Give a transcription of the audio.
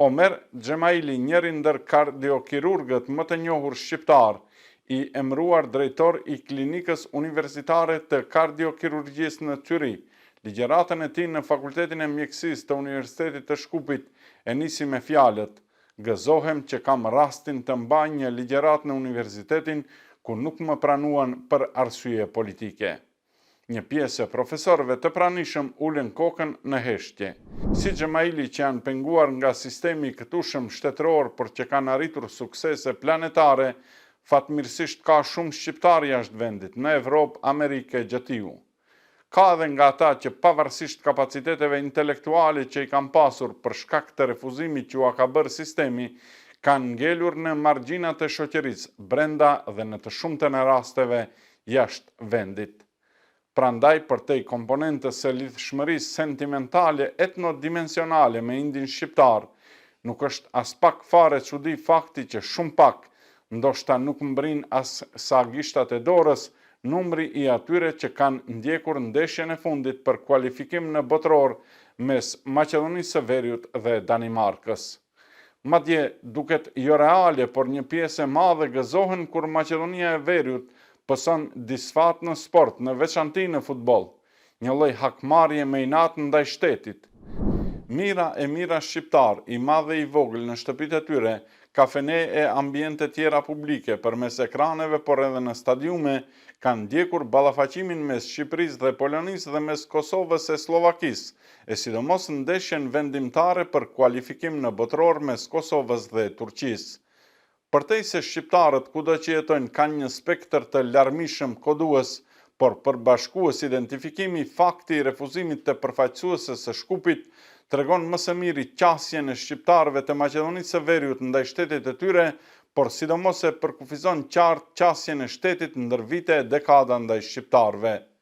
Omer Xhemaili, njëri ndër kardiokirurgët më të njohur shqiptar, i emëruar drejtor i Klinikës Universitare të Kardiokirurgjisë në Tyri, ligjëratën e tij në Fakultetin e Mjekësisë të Universitetit të Shkupit e nisi me fjalët: "Gëzohem që kam rastin të mbaj një ligjëratë në universitetin ku nuk më pranuan për arsye politike." Një pjesë e profesorëve të pranishëm ulën kokën në heshtje. Si Xhemaili, që janë penguar nga sistemi i këtushëm shtetëror por që kanë arritur suksese planetare, fatmirësisht ka shumë shqiptar jashtë vendit, në Evropë, Amerikë e gjëtiu. Ka edhe nga ata që pavarësisht kapaciteteve intelektuale që i kanë pasur për shkak të refuzimit që ua ka bërë sistemi, kanë ngelur në margjinat e shoqërisë, brenda dhe në të shumtën e rasteve jashtë vendit. Prandaj, përtej komponentës së lidhshmërisë sentimentale etnodimensionale me indin shqiptar, nuk është as pak fare çudi fakti që shumë pak, ndoshta nuk mbrin as sa gishtat e dorës, numri i atyre që kanë ndjekur ndeshjen e fundit për kualifikim në botëror mes Maqedonisë së Veriut dhe Danimarkës. Madje duket jo reale, por një pjesë e madhe gëzohen kur Maqedonia e Veriut pëson disfat në sport, në veçanti në futboll, një lloj hakmarrje me inat ndaj shtetit. Mira e mira shqiptar, i madh dhe i vogël në shtëpitë e tyre, kafene e ambiente tjera publike, përmes ekraneve por edhe në stadiume, kanë ndjekur ballafaqimin mes Shqipërisë dhe Polonisë dhe mes Kosovës e Slovakisë, e sidomos ndeshjen vendimtare për kualifikim në botëror mes Kosovës dhe Turqisë. Përtej se shqiptarët kudo që jetojnë kanë një spektër të larmishëm kodues, por përbashkues identifikimi fakti i refuzimit të përfaqësuesës së Shkupit tregon më së miri qasjen e shqiptarëve të Maqedonisë së Veriut ndaj shtetit të tyre, por sidomos e përkufizon qartë qasjen e shtetit ndër vite e dekada ndaj shqiptarëve.